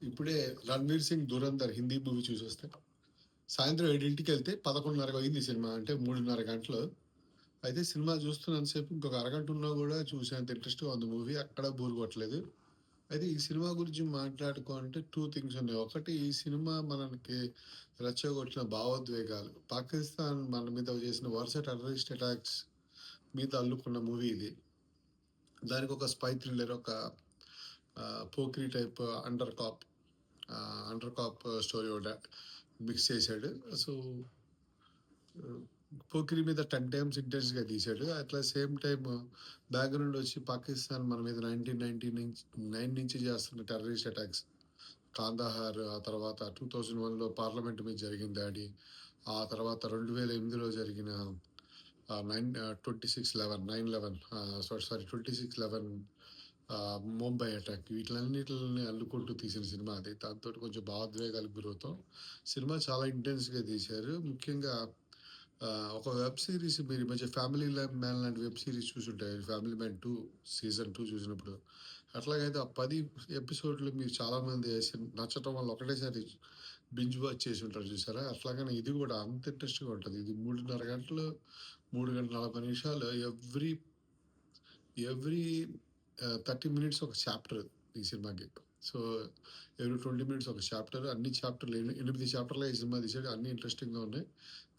ఇప్పుడే 'రణ్వీర్ సింగ్ ధురంధర్' హిందీ మూవీ చూసొస్తే, సాయంత్రం 7కి వెళ్తే 11:30 అయింది సినిమా. అంటే 3:30 గంటలు. అయితే సినిమా చూస్తున్నంత సేపు ఇంకొక అరగంట ఉన్నా కూడా చూసేంత ఇంట్రెస్ట్‌గా ఉంది మూవీ. ఎక్కడా బోర్ కొట్టలేదు. అయితే ఈ సినిమా గురించి మాట్లాడుకోవాలంటే 2 థింగ్స్ ఉన్నాయి. ఒకటి, ఈ సినిమా మనకి రెచ్చగొట్టిన భావోద్వేగాలు. పాకిస్తాన్ మన మీద చేసిన వరుస టెర్రరిస్ట్ అటాక్స్ మీద అల్లుకున్న మూవీ ఇది. దానికి ఒక స్పై థ్రిల్లర్, ఒక Pokiri type under cap story ఒకటి మిక్స్ చేశాడు. సో పోకిరి మీద 10 టైమ్స్ ఇంటెన్స్గా తీశాడు. అట్లా సేమ్ టైం బ్యాక్గ్రౌండ్ వచ్చి పాకిస్తాన్ మన మీద 1999 నుంచి చేస్తున్న టెర్రరిస్ట్ అటాక్స్, కాందహార్, ఆ తర్వాత 2001లో పార్లమెంట్ మీద జరిగిన దాడి, ఆ తర్వాత 2008లో జరిగిన 26/11 ముంబై అటాక్, వీటిలన్నిటిని అల్లుకుంటూ తీసిన సినిమా అది. దాంతో కొంచెం భావోద్వేగాలకు గురవుతాం. సినిమా చాలా ఇంటెన్స్గా తీశారు. ముఖ్యంగా ఒక వెబ్ సిరీస్ మీరు ఈ మధ్య ఫ్యామిలీ మ్యాన్ లాంటి వెబ్ సిరీస్ చూసుంటారు. ఫ్యామిలీ మ్యాన్ 2 సీజన్ 2 చూసినప్పుడు, అట్లాగైతే ఆ 10 ఎపిసోడ్లు మీరు చాలామంది నచ్చటం వల్ల ఒకటేసారి బింజ్ వాచ్ చేసి ఉంటారు చూసారా. అట్లాగనే ఇది కూడా అంత ఇంట్రెస్ట్గా ఉంటుంది. ఇది 3:30 గంటలు, 3 గంటల 40 నిమిషాలు. ఎవ్రీ 30 మినిట్స్ ఒక చాప్టర్ ఈ సినిమాకి. సో ఎవ్రీ 20 మినిట్స్ ఒక చాప్టర్. అన్ని చాప్టర్లు 8 చాప్టర్లు ఈ సినిమా తీసాడు. అన్ని ఇంట్రెస్టింగ్గా ఉన్నాయి.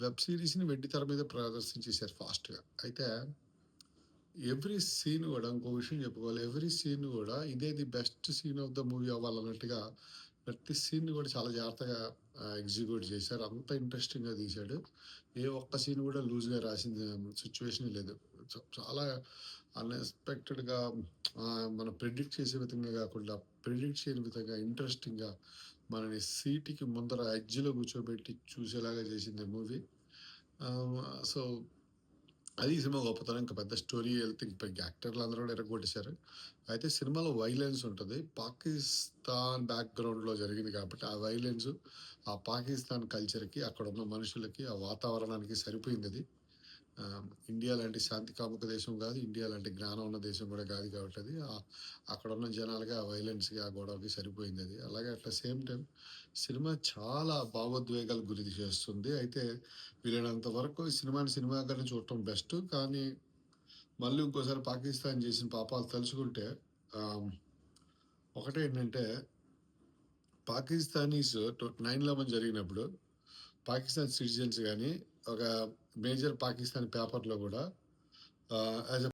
వెబ్ సిరీస్ని వెండి తెర మీద ప్రదర్శించేశారు ఫాస్ట్గా. అయితే ఎవ్రీ సీన్ కూడా, ఇంకో విషయం చెప్పుకోవాలి, ఎవ్రీ సీన్ కూడా ఇదే the best scene of the movie అవ్వాలన్నట్టుగా ప్రతి సీన్ కూడా చాలా జాగ్రత్తగా ఎగ్జిక్యూట్ చేశారు. అంత ఇంట్రెస్టింగ్గా తీశాడు. ఏ ఒక్క సీన్ కూడా లూజ్గా రాసిన సిచ్యువేషన్ లేదు. చాలా అన్ఎక్స్పెక్టెడ్గా, మనం ప్రిడిక్ట్ చేసే విధంగా కాకుండా ప్రిడిక్ట్ చేయని విధంగా ఇంట్రెస్టింగ్గా మనని సీటుకి ముందర ఎడ్జ్లో కూర్చోబెట్టి చూసేలాగా చేసింది మూవీ. సో అది సినిమా గొప్పతనం. ఇంకా పెద్ద స్టోరీ వెళ్తే ఇంకా యాక్టర్లు అందరూ కూడా ఎరగొట్టేశారు. అయితే సినిమాలో వైలెన్స్ ఉంటుంది. పాకిస్తాన్ బ్యాక్గ్రౌండ్లో జరిగింది కాబట్టి ఆ వైలెన్స్ ఆ పాకిస్తాన్ కల్చర్కి, అక్కడ ఉన్న మనుషులకి, ఆ వాతావరణానికి సరిపోయింది అది. ఇండియా లాంటి శాంతి కాముక దేశం కాదు, ఇండియా లాంటి జ్ఞానం ఉన్న దేశం కూడా కాదు కాబట్టి అది అక్కడ ఉన్న జనాలకి, ఆ వైలెన్స్కి, ఆ గొడవకి సరిపోయింది అది. అలాగే అట్లా సేమ్ టైం సినిమా చాలా భావోద్వేగాలకు గురి చేస్తుంది. అయితే వీలైనంత వరకు ఈ సినిమాని సినిమాగానే చూడటం బెస్ట్. కానీ మళ్ళీ ఇంకోసారి పాకిస్తాన్ చేసిన పాపాలు తలుచుకుంటే, ఒకటే ఏంటంటే, పాకిస్తానీస్ 9/11 జరిగినప్పుడు పాకిస్తాన్ సిటిజన్స్ కానీ, ఒక మేజర్ పాకిస్తాన్ పేపర్లో కూడా యాజ్